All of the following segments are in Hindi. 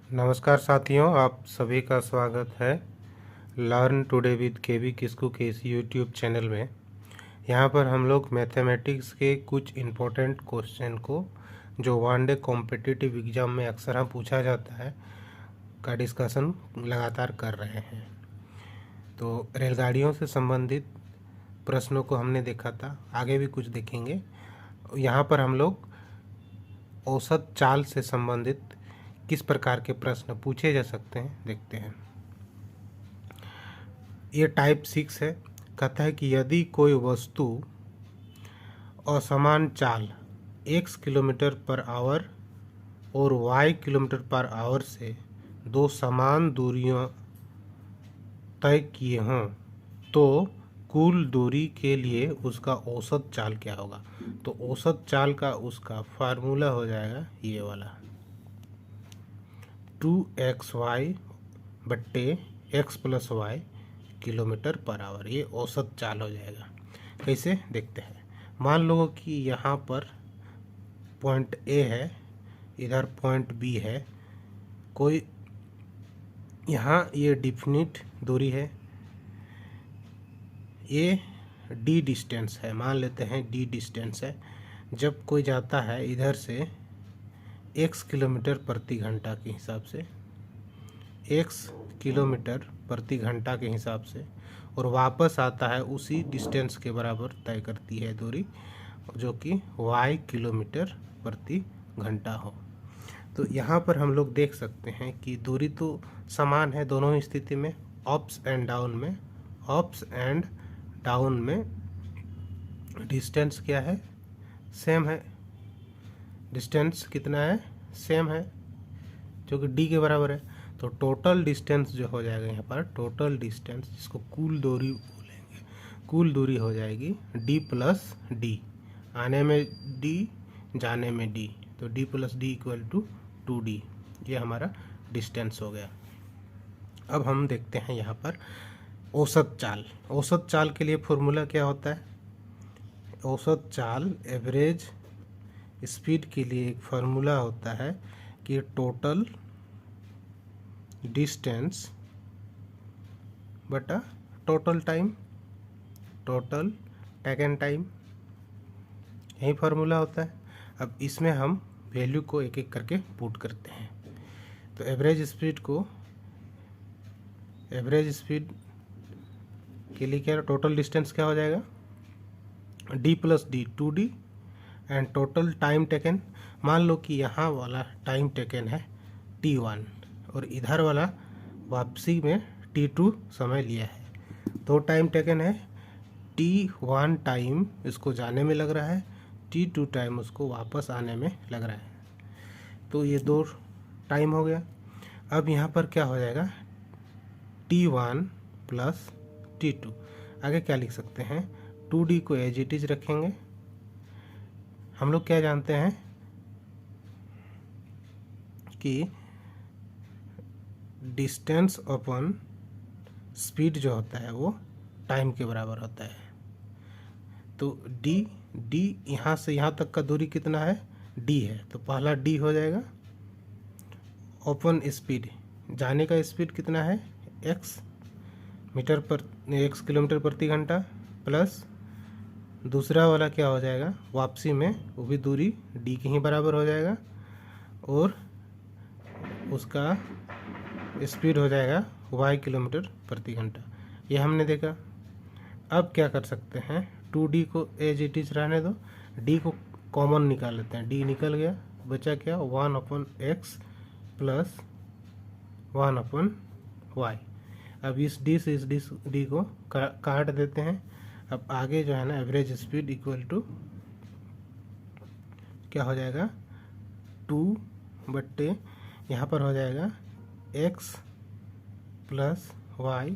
नमस्कार साथियों, आप सभी का स्वागत है लर्न टुडे विद केवी किस्कू के इस यूट्यूब चैनल में। यहाँ पर हम लोग मैथमेटिक्स के कुछ इम्पोर्टेंट क्वेश्चन को जो वन डे कॉम्पिटिटिव एग्ज़ाम में अक्सर हम पूछा जाता है का डिस्कशन लगातार कर रहे हैं। तो रेलगाड़ियों से संबंधित प्रश्नों को हमने देखा था, आगे भी कुछ देखेंगे। यहाँ पर हम लोग औसत चाल से संबंधित किस प्रकार के प्रश्न पूछे जा सकते हैं देखते हैं। ये टाइप 6 है। कहता है कि यदि कोई वस्तु असमान चाल x किलोमीटर पर आवर और y किलोमीटर पर आवर से दो समान दूरियों तय किए हों तो कुल दूरी के लिए उसका औसत चाल क्या होगा। तो औसत चाल का उसका फार्मूला हो जाएगा ये वाला 2xy बट्टे x plus y kilometre per hour. ये औसत चाल हो जाएगा। कैसे देखते हैं। मान लो कि यहाँ पर पॉइंट ए है, इधर पॉइंट बी है। कोई यहाँ ये डिफिनिट दूरी है, ये डी डिस्टेंस है, मान लेते हैं डी डिस्टेंस है। जब कोई जाता है इधर से x किलोमीटर प्रति घंटा के हिसाब से, x किलोमीटर प्रति घंटा के हिसाब से, और वापस आता है उसी डिस्टेंस के बराबर तय करती है दूरी, जो कि y किलोमीटर प्रति घंटा हो। तो यहाँ पर हम लोग देख सकते हैं कि दूरी तो समान है दोनों ही स्थिति में, अप्स एंड डाउन में डिस्टेंस क्या है, सेम है। डिस्टेंस कितना है, सेम है, जो कि डी के बराबर है। तो टोटल डिस्टेंस जो हो जाएगा यहाँ पर, टोटल डिस्टेंस जिसको कुल दूरी बोलेंगे, कुल दूरी हो जाएगी डी प्लस डी, आने में डी जाने में डी, तो d plus d equal to 2d। ये हमारा डिस्टेंस हो गया। अब हम देखते हैं यहाँ पर औसत चाल। औसत चाल के लिए फॉर्मूला क्या होता है। औसत चाल एवरेज स्पीड के लिए एक फार्मूला होता है कि टोटल डिस्टेंस बटा total time, total taken time, यही फार्मूला होता है। अब इसमें हम वैल्यू को एक एक करके पुट करते हैं। तो एवरेज स्पीड के लिए क्या, टोटल डिस्टेंस क्या हो जाएगा, D plus D 2d, and total time taken, मान लो कि यहाँ वाला टाइम टेकन है t1 और इधर वाला वापसी में t2 समय लिया है। दो टाइम टेकन है, t1 टाइम इसको जाने में लग रहा है, t2 टाइम उसको वापस आने में लग रहा है। तो ये दो टाइम हो गया। अब यहाँ पर क्या हो जाएगा, t1 प्लस t2। आगे क्या लिख सकते हैं, 2d को एज इट इज रखेंगे। हम लोग क्या जानते हैं कि डिस्टेंस अपॉन स्पीड जो होता है वो टाइम के बराबर होता है। तो डी यहाँ से यहाँ तक का दूरी कितना है, डी है, तो पहला डी हो जाएगा। अपॉन स्पीड, जाने का स्पीड कितना है, x किलोमीटर प्रति घंटा, प्लस दूसरा वाला क्या हो जाएगा, वापसी में वो भी दूरी डी के ही बराबर हो जाएगा, और उसका स्पीड हो जाएगा y किलोमीटर प्रति घंटा। ये हमने देखा। अब क्या कर सकते हैं, 2d को एज इट इज रहने दो, d को कॉमन निकाल लेते हैं। d निकल गया, बचा क्या, 1/x प्लस 1/y। अब इस d से इस d को काट देते हैं। अब आगे जो है ना, एवरेज स्पीड इक्वल टू क्या हो जाएगा, 2 बट्टे यहाँ पर हो जाएगा x प्लस y,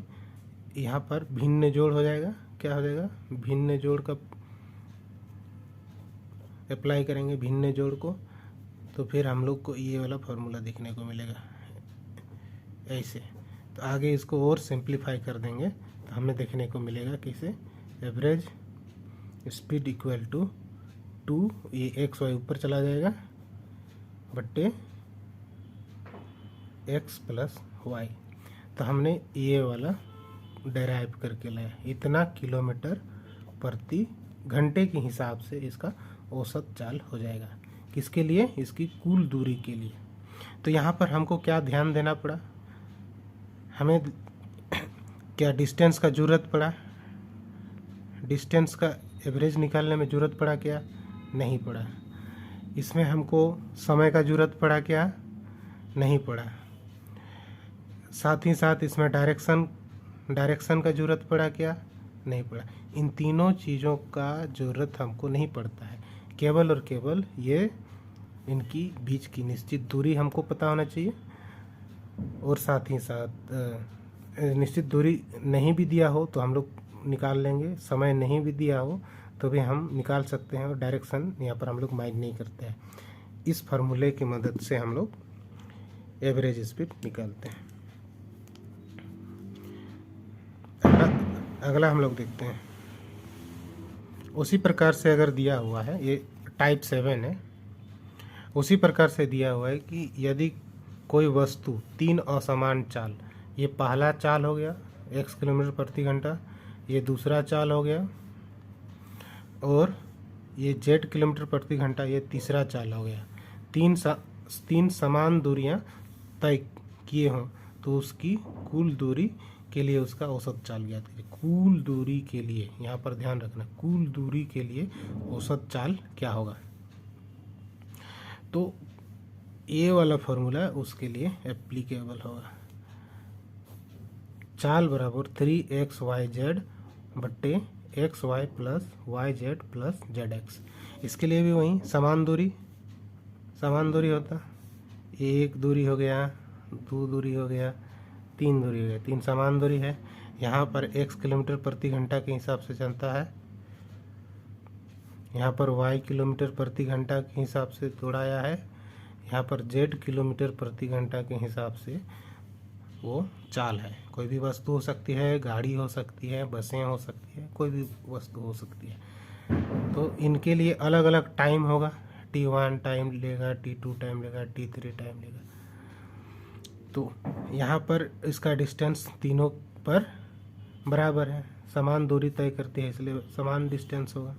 यहाँ पर भिन्न जोड़ हो जाएगा। क्या हो जाएगा, भिन्न जोड़ का अप्लाई करेंगे भिन्न जोड़ को, तो फिर हम लोग को ये वाला फार्मूला देखने को मिलेगा ऐसे। तो आगे इसको और सिंप्लीफाई कर देंगे तो हमें देखने को मिलेगा कैसे, एवरेज स्पीड इक्वल टू 2, ये एक्स वाई ऊपर चला जाएगा, बट्टे एक्स प्लस वाई। तो हमने ये वाला डेराइव करके लाया, इतना किलोमीटर प्रति घंटे के हिसाब से इसका औसत चाल हो जाएगा। किसके लिए? इसकी कुल दूरी के लिए। तो यहाँ पर हमको क्या ध्यान देना पड़ा? हमें क्या डिस्टेंस का ज़रूरत पड़ा? डिस्टेंस का एवरेज निकालने में ज़रूरत पड़ा क्या? नहीं पड़ा। इसमें हमको समय का ज़रूरत पड़ा क्या? नहीं पड़ा। साथ ही साथ इसमें डायरेक्शन का ज़रूरत पड़ा क्या? नहीं पड़ा। इन तीनों चीज़ों का ज़रूरत हमको नहीं पड़ता है, केवल और केवल ये इनकी बीच की निश्चित दूरी हमको पता होना चाहिए। और साथ ही साथ निश्चित दूरी नहीं भी दिया हो तो हम लोग निकाल लेंगे, समय नहीं भी दिया हो तो भी हम निकाल सकते हैं। और डायरेक्शन यहाँ पर हम लोग माइंड नहीं करते हैं। इस फार्मूले की मदद से हम लोग एवरेज स्पीड निकालते हैं। अगला हम लोग देखते हैं। उसी प्रकार से अगर दिया हुआ है, ये टाइप 7 है, उसी प्रकार से दिया हुआ है कि यदि कोई वस्तु 3 असमान चाल, ये पहला चाल हो गया x किलोमीटर प्रति घंटा, ये दूसरा चाल हो गया, और ये z किलोमीटर प्रति घंटा, ये तीसरा चाल हो गया। तीन समान दूरियां तय किए हों तो उसकी कुल दूरी के लिए उसका औसत चाल ज्ञात कीजिए। कुल दूरी के लिए, यहाँ पर ध्यान रखना, कुल दूरी के लिए औसत चाल क्या होगा? तो ये वाला फॉर्मूला उसके लिए एप्लीकेबल होगा। चाल बराबर 3xyz बट्टे xy plus yz plus zx। इसके लिए भी वही समान दूरी होता। एक दूरी हो गया, 2 दूरी हो गया, 3 दूरी हो गया, 3 समान दूरी है। यहाँ पर x किलोमीटर प्रति घंटा के हिसाब से चलता है, यहाँ पर y किलोमीटर प्रति घंटा के हिसाब से दौड़ाया है, यहाँ पर z किलोमीटर प्रति घंटा के हिसाब से वो चाल है। कोई भी वस्तु हो सकती है, गाड़ी हो सकती है, बसें हो सकती है, कोई भी वस्तु हो सकती है। तो इनके लिए अलग अलग टाइम होगा। t1 टाइम लेगा, t2 टाइम लेगा, t3 टाइम लेगा। तो यहाँ पर इसका डिस्टेंस तीनों पर बराबर है, समान दूरी तय करती है, इसलिए समान डिस्टेंस होगा।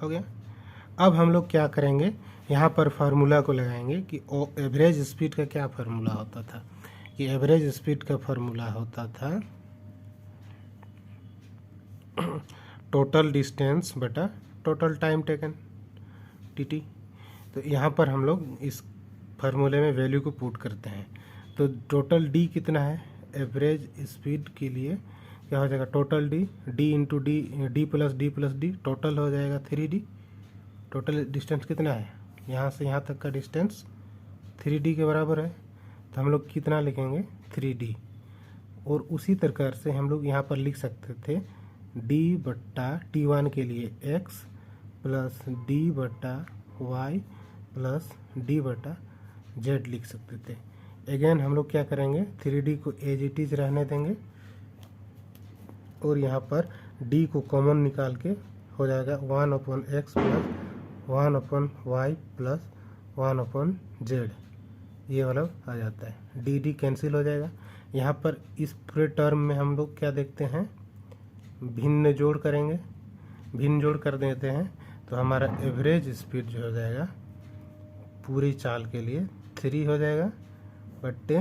हो गया। अब हम लोग क्या करेंगे, यहाँ पर फार्मूला को लगाएंगे कि एवरेज स्पीड का क्या फार्मूला होता था। कि एवरेज स्पीड का फार्मूला होता था टोटल डिस्टेंस बटा टोटल टाइम टेकन, टी। तो यहाँ पर हम लोग इस फार्मूले में वैल्यू को पुट करते हैं। तो टोटल डी कितना है? एवरेज स्पीड के लिए क्या हो जाएगा? Total D into D plus D total हो जाएगा 3d। टोटल डिस्टेंस कितना है? यहाँ से यहाँ तक का डिस्टेंस 3d के बराबर है। तो हम लोग कितना लिखेंगे? 3d। और उसी प्रकार से हम लोग यहाँ पर लिख सकते थे d बट्टा t1 के लिए x प्लस d बट्टा y प्लस d बटा z लिख सकते थे। अगेन हम लोग क्या करेंगे? 3d को एज इट इज रहने देंगे और यहाँ पर d को कॉमन निकाल के हो जाएगा 1/x plus 1/y plus 1/z। ये वाला आ जाता है, डी कैंसिल हो जाएगा। यहाँ पर इस पूरे टर्म में हम लोग क्या देखते हैं? भिन्न जोड़ करेंगे, भिन्न जोड़ कर देते हैं तो हमारा एवरेज स्पीड जो हो जाएगा पूरी चाल के लिए 3 हो जाएगा बट्टे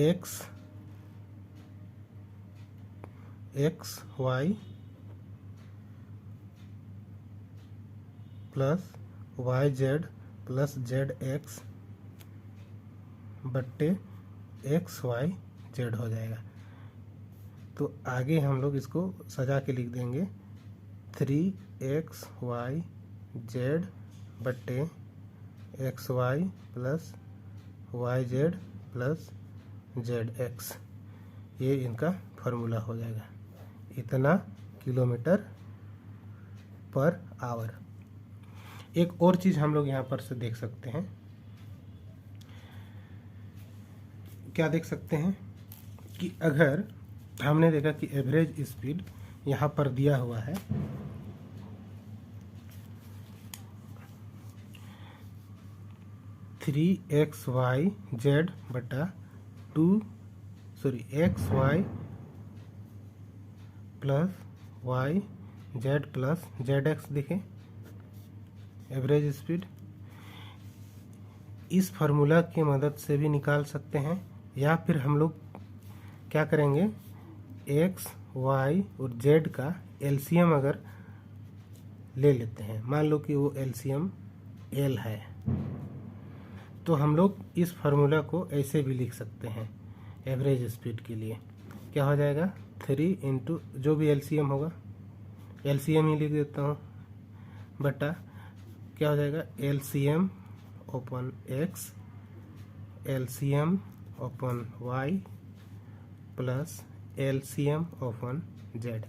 x y plus yz plus zx बट्टे xyz हो जाएगा। तो आगे हम लोग इसको सजा के लिख देंगे 3xyz बट्टे xy plus yz plus zx। ये इनका फार्मूला हो जाएगा, इतना किलोमीटर पर आवर। एक और चीज़ हम लोग यहाँ पर से देख सकते हैं। क्या देख सकते हैं कि अगर हमने देखा कि एवरेज स्पीड यहाँ पर दिया हुआ है 3xyz बटा xy plus y z plus z x देखें एवरेज स्पीड। इस फार्मूला की मदद से भी निकाल सकते हैं, या फिर हम लोग क्या करेंगे, एक्स वाई और जेड का एलसीएम अगर ले लेते हैं, मान लो कि वो एलसीएम एल है, तो हम लोग इस फार्मूला को ऐसे भी लिख सकते हैं एवरेज स्पीड के लिए। क्या हो जाएगा, 3 इंटू जो भी एलसीएम होगा, एलसीएम ही लिख देता हूँ, बटा क्या हो जाएगा, LCM upon x LCM upon y plus LCM upon z.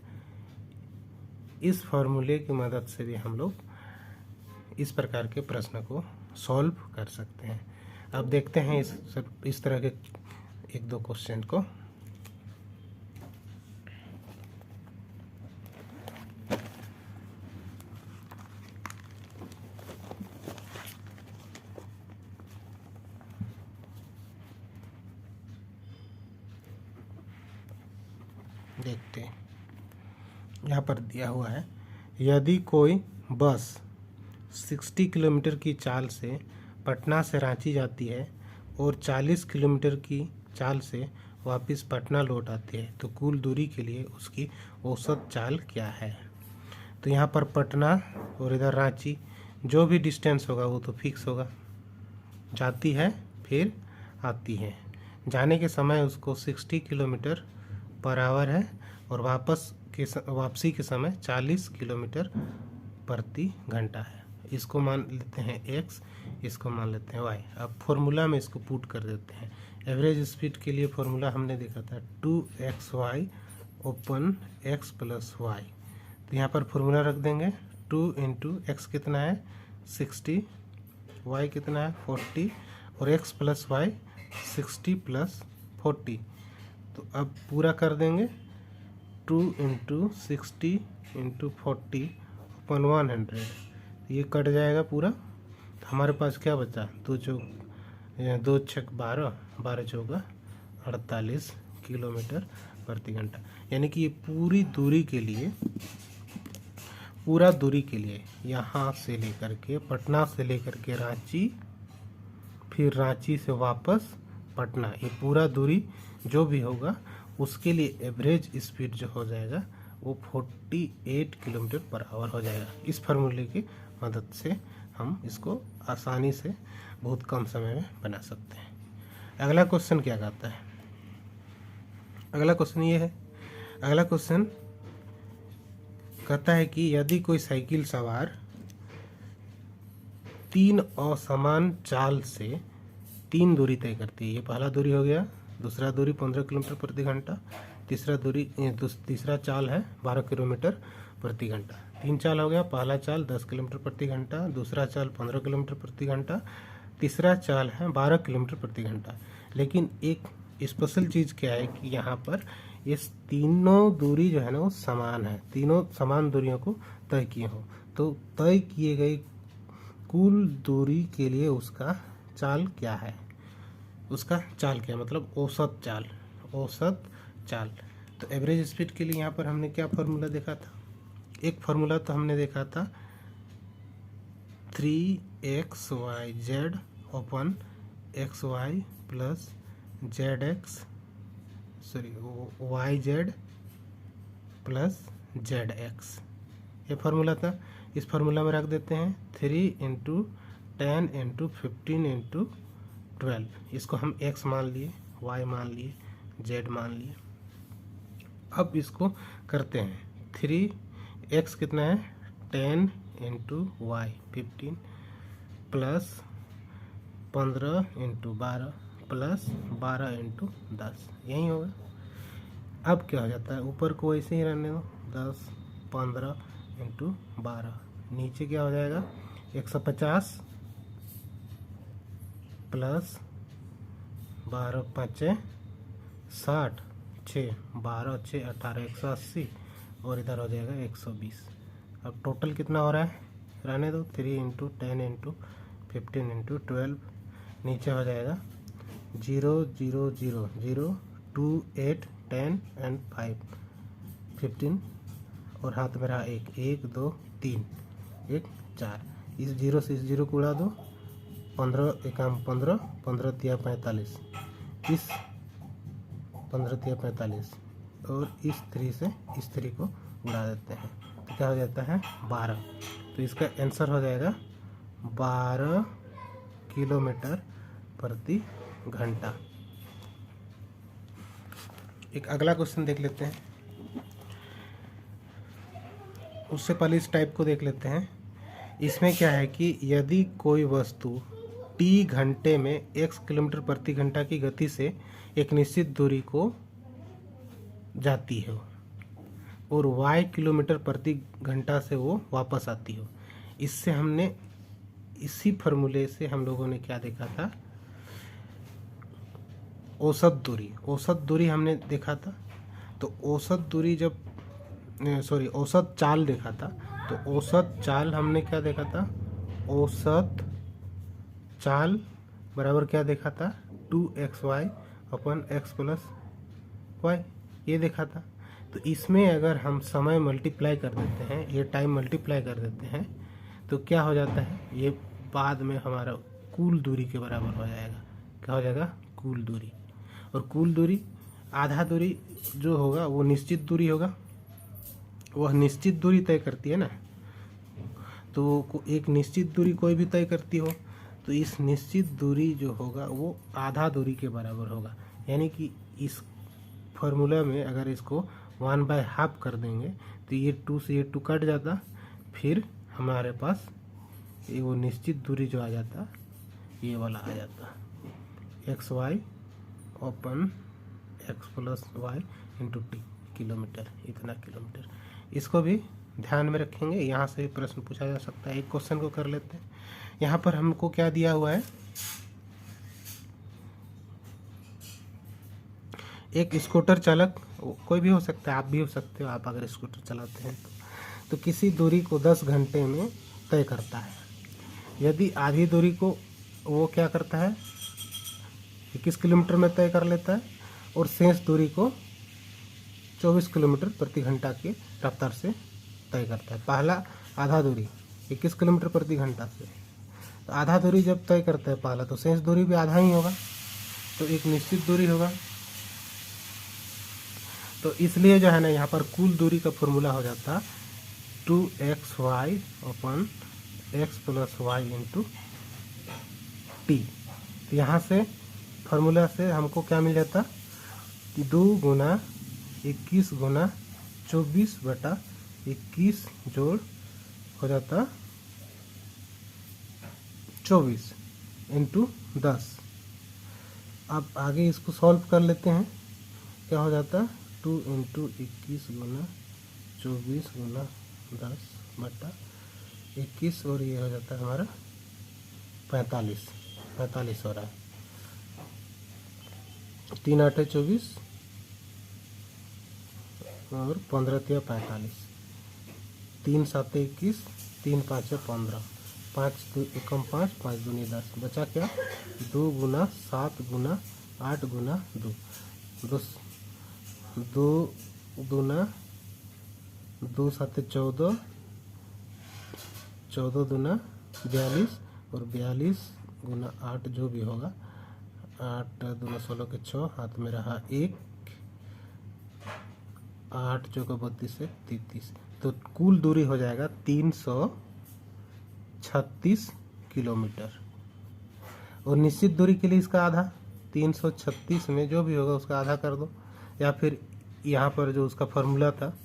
इस फॉर्मूले की मदद से भी हम लोग इस प्रकार के प्रश्न को सॉल्व कर सकते हैं। अब देखते हैं इस तरह के एक दो क्वेश्चन को। देखते हैं, यहाँ पर दिया हुआ है, यदि कोई बस 60 किलोमीटर की चाल से पटना से रांची जाती है और 40 किलोमीटर की चाल से वापस पटना लौट आती है, तो कुल दूरी के लिए उसकी औसत चाल क्या है। तो यहाँ पर पटना और इधर रांची, जो भी डिस्टेंस होगा वो तो फिक्स होगा, जाती है फिर आती है। जाने के समय उसको 60 किलोमीटर पर आवर है और वापसी के समय 40 किलोमीटर प्रति घंटा है। इसको मान लेते हैं x, इसको मान लेते हैं y। अब फॉर्मूला में इसको पुट कर देते हैं। एवरेज स्पीड के लिए फॉर्मूला हमने देखा था 2xy open x plus Y. तो यहाँ पर फॉर्मूला रख देंगे, 2 इंटू एक्स कितना है 60, y कितना है 40 और x प्लस वाई 60 प्लस 40। तो अब पूरा कर देंगे, 2 इंटू 60 इंटू 40 अपन 100, ये कट जाएगा पूरा। तो हमारे पास क्या बचा, 2 छक 12, 12 चौका 48 किलोमीटर प्रति घंटा। यानी कि ये पूरी दूरी के लिए, पूरा दूरी के लिए यहाँ से लेकर के पटना से लेकर के रांची, फिर रांची से वापस पटना, ये पूरा दूरी जो भी होगा उसके लिए एवरेज स्पीड जो हो जाएगा वो 48 किलोमीटर पर आवर हो जाएगा। इस फार्मूले की मदद से हम इसको आसानी से बहुत कम समय में बना सकते हैं। अगला क्वेश्चन क्या कहता है, अगला क्वेश्चन ये है, अगला क्वेश्चन कहता है कि यदि कोई साइकिल सवार 3 असमान चाल से 3 दूरी तय करती है। ये पहला दूरी हो गया, दूसरा दूरी 15 किलोमीटर प्रति घंटा, तीसरा चाल है 12 किलोमीटर प्रति घंटा। 3 चाल हो गया, पहला चाल 10 किलोमीटर प्रति घंटा, दूसरा चाल 15 किलोमीटर प्रति घंटा, तीसरा चाल है 12 किलोमीटर प्रति घंटा। लेकिन एक स्पेशल चीज़ क्या है कि यहाँ पर ये तीनों दूरी जो है ना वो समान है, तीनों समान दूरियों को तय किए हो। तो तय किए गए कुल दूरी के लिए उसका चाल क्या है, उसका चाल क्या मतलब औसत चाल, औसत चाल। तो एवरेज स्पीड के लिए यहाँ पर हमने क्या फार्मूला देखा था, एक फार्मूला तो हमने देखा था 3xyz open xy plus yz plus zx, ये फार्मूला था। इस फार्मूला में रख देते हैं 3 इंटू 10 इंटू 15 इंटू 12। इसको हम x मान लिए, y मान लिए, z मान लिए। अब इसको करते हैं, 3x कितना है 10 into y 15 plus 15 into 12 plus 12 into 10, यही होगा। अब क्या हो जाता है, ऊपर को वैसे ही रहने दो, 10 15 इंटू 12, नीचे क्या हो जाएगा 150 प्लस 12 5 60, 6 12 6 18 180 और इधर हो जाएगा 120। अब टोटल कितना हो रहा है, रहने दो, 3 इंटू 10 इंटू 15 इंटू 12, नीचे हो जाएगा 0 0 0 0 2 8 10 एंड 5 15 और हाथ में रहा 1 1 2 3 1 4। इस जीरो से इस जीरो को उड़ा दो, 15 एकम 15 15 तिया 45, इस 15 तिया 45 और इस 3 से इस 3 को उड़ा देते हैं तो क्या हो जाता है 12। तो इसका आंसर हो जाएगा 12 किलोमीटर प्रति घंटा। एक अगला क्वेश्चन देख लेते हैं, उससे पहले इस टाइप को देख लेते हैं। इसमें क्या है कि यदि कोई वस्तु t घंटे में x किलोमीटर प्रति घंटा की गति से एक निश्चित दूरी को जाती है और y किलोमीटर प्रति घंटा से वो वापस आती हो, इससे हमने इसी फार्मूले से हम लोगों ने क्या देखा था, औसत दूरी हमने देखा था। तो औसत दूरी जब औसत चाल देखा था, तो औसत चाल हमने क्या देखा था, औसत चाल बराबर क्या देखा था 2xy upon x plus y, ये देखा था। तो इसमें अगर हम समय मल्टीप्लाई कर देते हैं, ये टाइम मल्टीप्लाई कर देते हैं तो क्या हो जाता है, ये बाद में हमारा कुल दूरी के बराबर हो जाएगा। क्या हो जाएगा, कुल दूरी। और कुल दूरी आधा दूरी जो होगा वो निश्चित दूरी होगा, वह निश्चित दूरी तय करती है ना। तो एक निश्चित दूरी कोई भी तय करती हो तो इस निश्चित दूरी जो होगा वो आधा दूरी के बराबर होगा। यानी कि इस फॉर्मूला में अगर इसको 1/2 कर देंगे तो ये 2 से ये 2 कट जाता, फिर हमारे पास ये वो निश्चित दूरी जो आ जाता ये वाला आ जाता xy upon x plus y into t, kilometre, इतना किलोमीटर। इसको भी ध्यान में रखेंगे, यहाँ से प्रश्न पूछा जा सकता है। एक क्वेश्चन को कर लेते हैं। यहाँ पर हमको क्या दिया हुआ है, एक स्कूटर चालक, कोई भी हो सकता है, आप भी हो सकते हो, आप अगर स्कूटर चलाते हैं तो किसी दूरी को 10 घंटे में तय करता है। यदि आधी दूरी को वो क्या करता है 21 किलोमीटर में तय कर लेता है और शेष दूरी को 24 किलोमीटर प्रति घंटा की रफ्तार से तय करता है। पहला आधा दूरी 21 किलोमीटर प्रति घंटा से, तो आधा दूरी जब तय करता है पहला, तो शेष दूरी भी आधा ही होगा, तो एक निश्चित दूरी होगा। तो इसलिए जो है ना यहाँ पर कुल दूरी का फॉर्मूला हो जाता 2xy upon x plus y into t. तो यहाँ से फार्मूला से हमको क्या मिल जाता, 2 गुना 21 गुना 24/21 जोड़ हो जाता 24 इंटू 10। अब आगे इसको सॉल्व कर लेते हैं। क्या हो जाता 2 इंटू 21 गुना 24 गुना 10/21 और ये हो जाता है हमारा 45 हो रहा है। 3 8 24 और 15 तिया 45, 3 7 21, 3 5 15, 5 2 एकम 5, 5 दूनी 10, बचा क्या 2 गुना 7 गुना 8 गुना 2, 2 गुना 2 7 14, 14 दूना 42 और 42 गुना 8 जो भी होगा, 8 दूना 16 के 6, हाथ में रहा 1, 8 चौका 32 से 33। तो कुल दूरी हो जाएगा 336 किलोमीटर। और निश्चित दूरी के लिए इसका आधा, 336 में जो भी होगा उसका आधा कर दो, या फिर यहाँ पर जो उसका फार्मूला था,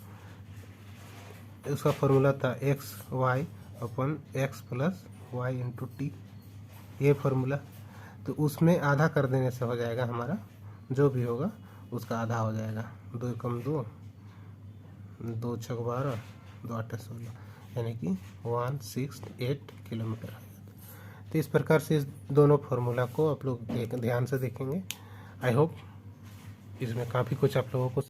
उसका फार्मूला था xy upon x plus y into t, ये फार्मूला। तो उसमें आधा कर देने से हो जाएगा हमारा, जो भी होगा उसका आधा हो जाएगा। 2 एकम 2, 2 6 12, 2 8 16, यानी कि 168 किलोमीटर है। तो इस प्रकार से इस दोनों फार्मूला को आप लोग ध्यान से देखेंगे। आई होप इसमें काफ़ी कुछ आप लोगों को